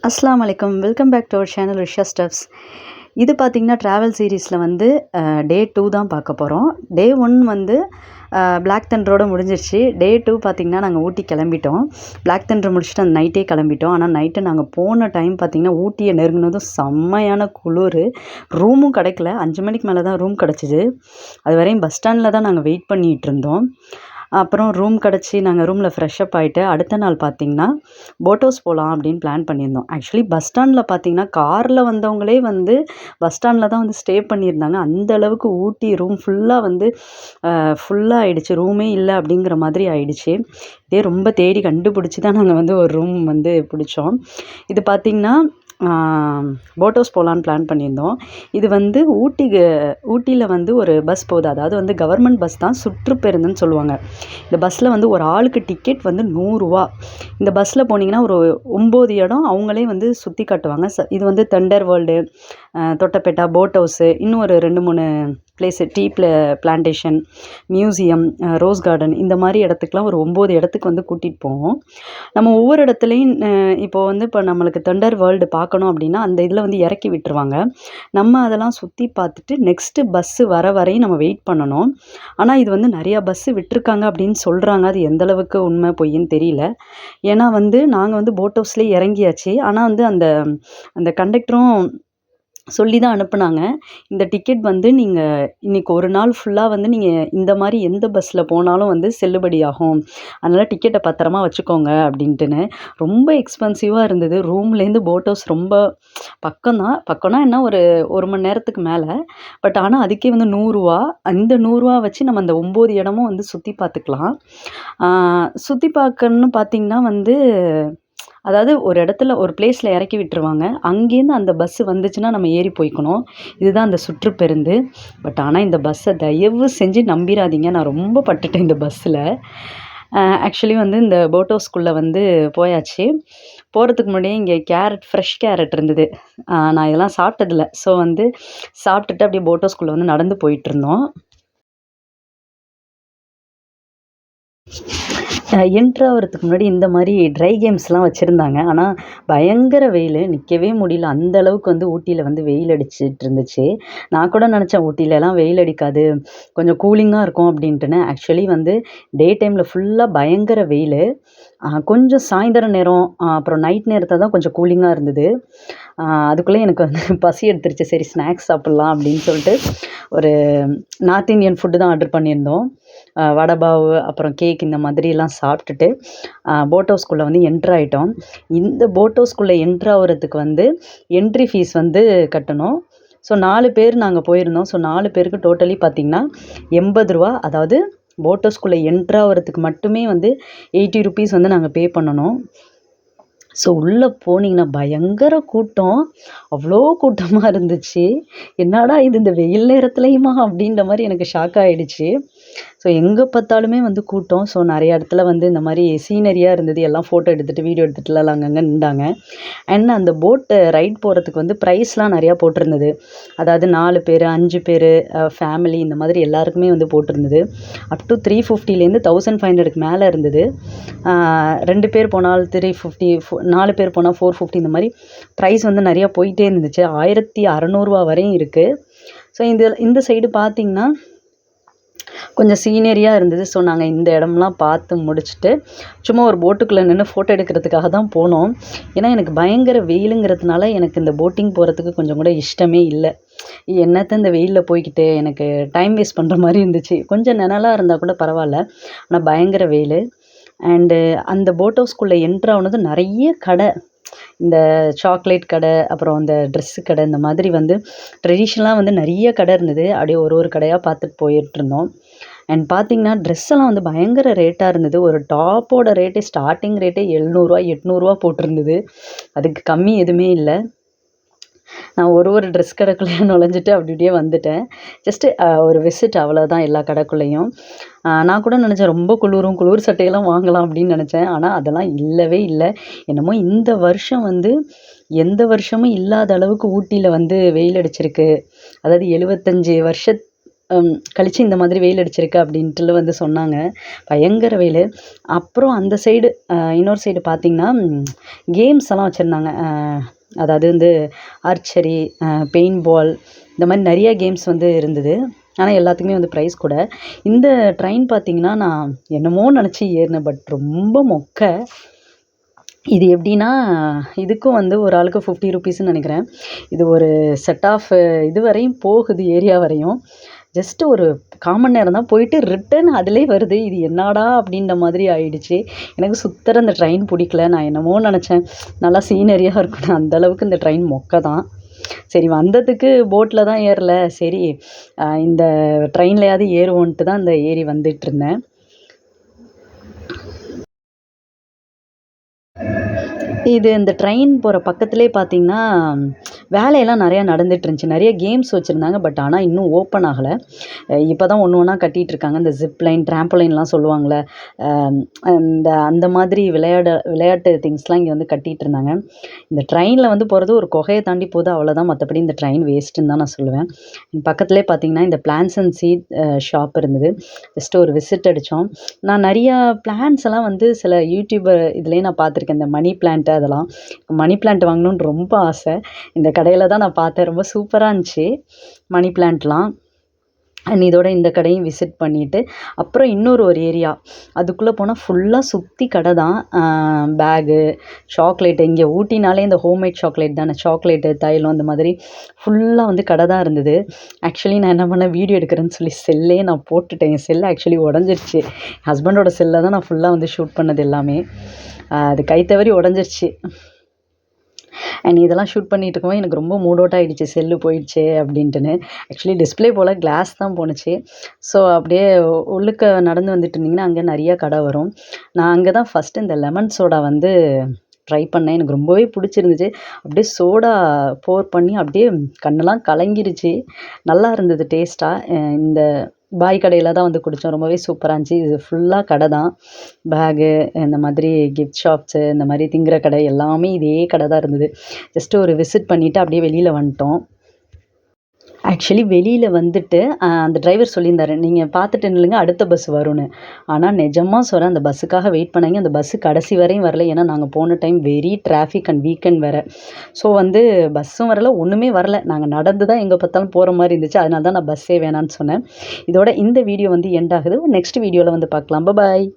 அஸ்ஸலாமு அலைக்கும். Welcome back to our channel Risha steps. இது பார்த்திங்கன்னா ட்ராவல் சீரீஸில் வந்து டே 2 தான் பார்க்க போகிறோம். டே 1 வந்து பிளாக் தண்டரோடு முடிஞ்சிருச்சு. டே 2 பார்த்திங்கன்னா நாங்கள் ஊட்டி கிளம்பிட்டோம். பிளாக் தண்டர் முடிச்சுட்டு அந்த நைட்டே கிளம்பிட்டோம். ஆனால் நைட்டு நாங்கள் போன டைம் பார்த்திங்கன்னா ஊட்டியை நெருங்கினதும் செம்மையான குளிர். ரூமும் கிடைக்கல. 5 மணிக்கு மேலே தான் ரூம் கிடச்சிது. அது வரையும் பஸ் ஸ்டாண்டில் தான் நாங்கள் வெயிட் பண்ணிகிட்டு இருந்தோம். அப்புறம் ரூம் கிடச்சி நாங்கள் ரூமில் ஃப்ரெஷ்அப் ஆகிட்டு அடுத்த நாள் பார்த்திங்கன்னா போட் ஹவுஸ் போகலாம் அப்படின்னு பிளான் பண்ணியிருந்தோம். ஆக்சுவலி பஸ் ஸ்டாண்டில் பார்த்திங்கன்னா காரில் வந்தவங்களே வந்து பஸ் ஸ்டாண்டில் தான் வந்து ஸ்டே பண்ணியிருந்தாங்க. அந்த அளவுக்கு ஊட்டி ரூம் ஃபுல்லாக வந்து ஃபுல்லாக ஆகிடுச்சு. ரூமே இல்லை அப்படிங்கிற மாதிரி ஆகிடுச்சு. இதே ரொம்ப தேடி கண்டுபிடிச்சி தான் நாங்கள் வந்து ஒரு ரூம் வந்து பிடிச்சோம். இது பார்த்திங்கன்னா போட் ஹவுஸ் போகலான்னு பிளான் பண்ணியிருந்தோம். இது வந்து ஊட்டியில் வந்து ஒரு பஸ் போகுது. அதாவது வந்து கவர்மெண்ட் பஸ் தான், சுற்றுப்பேருந்துன்னு சொல்லுவாங்க. இந்த பஸ்ஸில் வந்து ஒரு ஆளுக்கு டிக்கெட் வந்து 100 ரூபா. இந்த பஸ்ஸில் போனீங்கன்னா ஒரு 9 இடம் அவங்களே வந்து சுற்றி காட்டுவாங்க. இது வந்து Thunder world, Doddabetta, boat house, இன்னும் ஒரு 2-3 place, tea plantation, museum, rose garden, இந்த மாதிரி இடத்துக்குலாம் ஒரு 9 இடத்துக்கு வந்து கூட்டிகிட்டு போவோம். நம்ம ஒவ்வொரு இடத்துலையும் இப்போ நம்மளுக்கு தண்டர் வேர்ல்டு பார்க்கணும் அப்படின்னா அந்த இதில் வந்து இறக்கி விட்டுருவாங்க. நம்ம அதெல்லாம் சுற்றி பார்த்துட்டு நெக்ஸ்ட்டு பஸ்ஸு வர வரையும் நம்ம வெயிட் பண்ணணும். ஆனால் இது வந்து நிறையா பஸ்ஸு விட்டுருக்காங்க அப்படின்னு சொல்கிறாங்க. அது எந்தளவுக்கு உண்மை பொய்ன்னு தெரியல. ஏன்னா வந்து நாங்கள் வந்து போட் ஹவுஸ்லேயே இறங்கியாச்சு. ஆனால் வந்து அந்த கண்டக்டரும் சொல்லி தான் அனுப்புனாங்க. இந்த டிக்கெட் வந்து நீங்கள் இன்றைக்கி ஒரு நாள் ஃபுல்லாக வந்து நீங்கள் இந்த மாதிரி எந்த பஸ்ஸில் போனாலும் வந்து செல்லுபடியாகும். அதனால் டிக்கெட்டை பத்திரமா வச்சுக்கோங்க அப்படின்ட்டுன்னு. ரொம்ப எக்ஸ்பென்சிவாக இருந்தது. ரூம்லேருந்து போட் ஹவுஸ் ரொம்ப பக்கம்னா என்ன, ஒரு 1 மணி நேரத்துக்கு மேலே. பட் ஆனால் அதுக்கே வந்து 100 ரூபா. அந்த 100 ரூபா வச்சு நம்ம அந்த 9 இடமும் வந்து சுற்றி பார்த்துக்கலாம். சுற்றி பார்க்கணுன்னு பார்த்திங்கன்னா வந்து அதாவது ஒரு இடத்துல ஒரு பிளேஸில் இறக்கி விட்டுருவாங்க. அங்கேருந்து அந்த பஸ்ஸு வந்துச்சுன்னா நம்ம ஏறி போய்க்கணும். இதுதான் அந்த சுற்றுப்பேருந்து. பட் ஆனால் இந்த பஸ்ஸை தயவு செஞ்சு நம்பிடாதீங்க. நான் ரொம்ப பட்டுட்டேன் இந்த பஸ்ஸில். ஆக்சுவலி வந்து இந்த போட் ஹவுஸ்குள்ளே வந்து போயாச்சு. போகிறதுக்கு முன்னாடியே இங்கே ஃப்ரெஷ் கேரட் இருந்தது. நான் இதெல்லாம் சாப்பிட்டதில்ல. ஸோ வந்து சாப்பிட்டுட்டு அப்படியே போட் ஹவுஸ்குள்ளே வந்து நடந்து போயிட்டுருந்தோம். என்ட்ரு ஆகிறதுக்கு முன்னாடி இந்த மாதிரி ட்ரை கேம்ஸ்லாம் வச்சுருந்தாங்க. ஆனால் பயங்கர வெயில், நிற்கவே முடியல. அந்த அளவுக்கு வந்து ஊட்டியில் வந்து வெயில் அடிச்சிட்டு இருந்துச்சு. நான் கூட நினச்சேன் ஊட்டிலலாம் வெயில் அடிக்காது, கொஞ்சம் கூலிங்காக இருக்கும் அப்படின்ட்டுன்னு. ஆக்சுவலி வந்து டே டைமில் ஃபுல்லாக பயங்கர வெயில். கொஞ்சம் சாயந்தரம் நேரம் அப்புறம் நைட் நேரத்தில் தான் கொஞ்சம் கூலிங்காக இருந்தது. அதுக்குள்ளே எனக்கு வந்து பசி எடுத்துருச்சு. சரி ஸ்நாக்ஸ் சாப்பிட்லாம் அப்படின்னு சொல்லிட்டு ஒரு நார்த் இந்தியன் ஃபுட்டு தான் ஆர்டர் பண்ணியிருந்தோம். வடை பாவு, அப்புறம் கேக், இந்த மாதிரிலாம் சாப்பிட்டுட்டு போட் ஹவுஸ்குள்ளே வந்து என்ட்ரு ஆகிட்டோம். இந்த போட் ஹவுஸ்குள்ளே என்ட்ரு ஆகிறதுக்கு வந்து என்ட்ரி ஃபீஸ் வந்து கட்டணும். ஸோ 4 பேர் நாங்கள் போயிருந்தோம். ஸோ 4 பேருக்கு டோட்டலி பார்த்திங்கன்னா 80 ரூபா. அதாவது போட் ஹவுஸ்குள்ளே என்ட்ரு ஆகிறதுக்கு மட்டுமே வந்து 80 ருபீஸ் வந்து நாங்கள் பே பண்ணணும். ஸோ உள்ளே போனீங்கன்னா பயங்கர கூட்டம். அவ்வளோ கூட்டமாக இருந்துச்சு. என்னடா இது இந்த வெயில் நேரத்துலையுமா அப்படின்ற மாதிரி எனக்கு ஷாக் ஆகிடுச்சு. ஸோ எங்கே பார்த்தாலுமே வந்து கூட்டம். ஸோ நிறைய இடத்துல வந்து இந்த மாதிரி சீனரியாக இருந்தது. எல்லாம் ஃபோட்டோ எடுத்துகிட்டு வீடியோ எடுத்துகிட்டுலாம் அங்கங்கே நின்றாங்க. அண்ட் அந்த போட்டு ரைட் போகிறதுக்கு வந்து ப்ரைஸ்லாம் நிறையா போட்டிருந்தது. அதாவது 4 பேர், 5 பேர், ஃபேமிலி, இந்த மாதிரி எல்லாருக்குமே வந்து போட்டிருந்தது. அப் டு 350லேருந்து 1500க்கு மேலே இருந்தது. 2 பேர் போனால் 350, 4 பேர் போனால் 450, இந்த மாதிரி ப்ரைஸ் வந்து நிறையா போயிட்டே இருந்துச்சு. 1600 ரூபா வரையும் இருக்குது. ஸோ இந்த சைடு பார்த்திங்கன்னா கொஞ்சம் சீனரியாக இருந்தது. ஸோ நாங்கள் இந்த இடம்லாம் பார்த்து முடிச்சுட்டு சும்மா ஒரு போட்டுக்குள்ளே நின்று ஃபோட்டோ எடுக்கிறதுக்காக தான் போனோம். ஏன்னா எனக்கு பயங்கர வெயிலுங்கிறதுனால எனக்கு இந்த போட்டிங் போகிறதுக்கு கொஞ்சம் கூட இஷ்டமே இல்லை. என்னத்த இந்த வெயிலில் போய்கிட்டு எனக்கு டைம் வேஸ்ட் பண்ணுற மாதிரி இருந்துச்சு. கொஞ்சம் நிழலாக இருந்தால் கூட பரவாயில்ல. ஆனால் பயங்கர வெயில். அண்டு அந்த போட் ஹவுஸ்குள்ளே என்ட்ரு ஆனது நிறைய கடை, இந்த சாக்லேட் கடை, அப்புறம் இந்த ட்ரெஸ்ஸு கடை, இந்த மாதிரி வந்து ட்ரெடிஷ்னலாக வந்து நிறைய கடை இருந்தது. அப்படியே ஒரு கடையாக பார்த்துட்டு போயிட்டுருந்தோம். அண்ட் பார்த்திங்கன்னா ட்ரெஸ்ஸெல்லாம் வந்து பயங்கர ரேட்டாக இருந்தது. ஒரு டாப்போட ரேட்டே ஸ்டார்டிங் ரேட்டே 700 ரூபா 800 ரூபா போட்டிருந்தது. அதுக்கு கம்மி எதுவுமே இல்லை. நான் ஒரு ட்ரெஸ் கடைக்குள்ளேயே நுழைஞ்சிட்டு அப்படியே வந்துட்டேன். ஜஸ்ட்டு ஒரு விசிட், அவ்வளோதான் எல்லா கடைக்குள்ளேயும். நான் கூட நினச்சேன் ரொம்ப குளிர் சட்டையெல்லாம் வாங்கலாம் அப்படின்னு நினச்சேன். ஆனால் அதெல்லாம் இல்லவே இல்லை. என்னமோ இந்த வருஷம் வந்து எந்த வருஷமும் இல்லாத அளவுக்கு ஊட்டியில் வந்து வெயில் அடிச்சிருக்கு. அதாவது 75 கழிச்சு இந்த மாதிரி வெயில் அடிச்சிருக்கு அப்படின்ட்டு வந்து சொன்னாங்க. பயங்கர வெயில். அப்புறம் அந்த சைடு இன்னொரு சைடு பார்த்தீங்கன்னா, கேம்ஸ் எல்லாம் வச்சுருந்தாங்க. அதாவது வந்து ஆர்ச்சரி, பெயிண்ட் பால் இந்த மாதிரி நிறைய கேம்ஸ் வந்து இருந்தது. ஆனால் எல்லாத்துக்குமே வந்து ப்ரைஸ் கூட. இந்த ட்ரெயின் பார்த்தீங்கன்னா, நான் என்னமோ நினச்சி ஏறினேன். பட் ரொம்ப மொக்க. இது எப்படின்னா, இதுக்கும் வந்து ஒரு ஆளுக்கு 50 ருபீஸ்ன்னு நினைக்கிறேன். இது ஒரு செட் ஆஃப் இது வரையும் போகுது, ஏரியா வரையும். ஜஸ்ட்டு ஒரு 1/4 மணி நேரம் தான் போயிட்டு ரிட்டர்ன் அதிலே வருது. இது என்னடா அப்படின்ற மாதிரி ஆயிடுச்சு. எனக்கு சுத்தர இந்த ட்ரெயின் பிடிக்கல. நான் என்னமோ நினச்சேன், நல்லா சீனரியாக இருக்கணும். அந்தளவுக்கு இந்த ட்ரெயின் மொக்க தான். சரி வந்ததுக்கு போட்டில் தான் ஏறல. சரி இந்த ட்ரெயின்லையாவது ஏறுவோன்ட்டு தான் இந்த ஏறி வந்துட்டுருந்தேன். இது இந்த ட்ரெயின் போகிற பக்கத்துலேயே பார்த்தீங்கன்னா, வேலையெல்லாம் நிறையா நடந்துட்டுருந்துச்சு. நிறைய கேம்ஸ் வச்சுருந்தாங்க. பட் ஆனால் இன்னும் ஓப்பன் ஆகலை. இப்போ தான் ஒன்று ஒன்றா கட்டிகிட்ருக்காங்க. இந்த ஜிப் லைன், ட்ராம்போலைன்லாம் சொல்லுவாங்கள்ல, அந்த மாதிரி விளையாட்டு திங்ஸ்லாம் இங்கே வந்து கட்டிகிட்ருந்தாங்க. இந்த ட்ரெயினில் வந்து போகிறது ஒரு குகையை தாண்டி போகுது, அவ்வளோதான். மற்றபடி இந்த ட்ரெயின் வேஸ்ட்டுன்னு தான் நான் சொல்லுவேன். பக்கத்துலேயே பார்த்தீங்கன்னா, இந்த பிளான்ஸ் அண்ட் சீட் ஷாப் இருந்தது. ஜஸ்ட்டு ஒரு விசிட் அடித்தோம். நான் நிறையா பிளான்ஸ் எல்லாம் வந்து சில யூடியூபர் இதுலேயே நான் பார்த்துருக்கேன். இந்த மணி பிளான்ட்டு அதெல்லாம். மணி பிளான்ட் வாங்கணும்னு ரொம்ப ஆசை. இந்த கடையில் தான் நான் பார்த்தேன். ரொம்ப சூப்பராக இருந்துச்சு மணி பிளான்ட்லாம். அண்ட் இதோட இந்த கடையும் விசிட் பண்ணிவிட்டு, அப்புறம் இன்னொரு ஏரியா அதுக்குள்ளே போனால் ஃபுல்லாக சுற்றி கடை தான். Bag, chocolate. இங்கே ஊட்டினாலே இந்த ஹோம்மேட் சாக்லேட் தானே. சாக்லேட்டு, தைலம் அந்த மாதிரி ஃபுல்லாக வந்து கடை தான் இருந்தது. ஆக்சுவலி நான் என்ன பண்ணேன், வீடியோ எடுக்கிறேன்னு சொல்லி செல்லே நான் போட்டுட்டேன். என் செல் ஆக்சுவலி உடஞ்சிருச்சு. ஹஸ்பண்டோட செல்லை தான் நான் ஃபுல்லாக வந்து ஷூட் பண்ணது எல்லாமே. அது கை தவறி உடஞ்சிருச்சு. அண்ட் இதெல்லாம் ஷூட் பண்ணிகிட்டு இருக்கும்போது எனக்கு ரொம்ப மூட் அவுட் ஆகிடுச்சு, செல்லு போயிடுச்சு அப்படின்ட்டுன்னு. ஆக்சுவலி டிஸ்பிளே போல் கிளாஸ் தான் போணுச்சு. ஸோ அப்படியே உள்ளுக்க நடந்து வந்துட்டு இருந்தீங்கன்னா அங்கே நிறையா கடை வரும். நான் அங்கே தான் ஃபஸ்ட்டு இந்த லெமன் சோடா வந்து ட்ரை பண்ணேன். எனக்கு ரொம்பவே பிடிச்சிருந்துச்சு. அப்படியே சோடா போர் பண்ணி அப்படியே கண்ணெல்லாம் கலங்கிருச்சு. நல்லா இருந்தது டேஸ்ட்டாக. இந்த பாய் கடையில் தான் வந்து குடித்தோம். ரொம்பவே சூப்பராக இருந்துச்சு. இது ஃபுல்லாக கடை தான். பேகு, இந்த மாதிரி கிஃப்ட் ஷாப்ஸு, இந்த மாதிரி திங்கிற கடை எல்லாமே இதே கடை தான் இருந்தது. ஜஸ்ட்டு ஒரு விசிட் பண்ணிவிட்டு அப்படியே வெளியில் வந்துட்டோம். ஆக்சுவலி வெளியில் வந்துட்டு அந்த டிரைவர் சொல்லியிருந்தாரு, நீங்கள் பார்த்துட்டு நில்லுங்க, அடுத்த பஸ் வரும்னு. ஆனால் நிஜமாக சொல்கிறேன், அந்த பஸ்ஸுக்காக வெயிட் பண்ணாங்க. அந்த பஸ்ஸு கடைசி வரையும் வரல. ஏன்னா நாங்கள் போன time very traffic and weekend வேறு. ஸோ வந்து பஸ்ஸும் வரல, ஒன்றுமே வரல. நாங்கள் நடந்து தான் எங்கே பார்த்தாலும் போகிற மாதிரி இருந்துச்சு. அதனால தான் நான் பஸ்ஸே வேணான்னு சொன்னேன். இதோட இந்த வீடியோ வந்து எண்ட் ஆகுது. நெக்ஸ்ட் வீடியோவில் வந்து பார்க்கலாம். பாய்.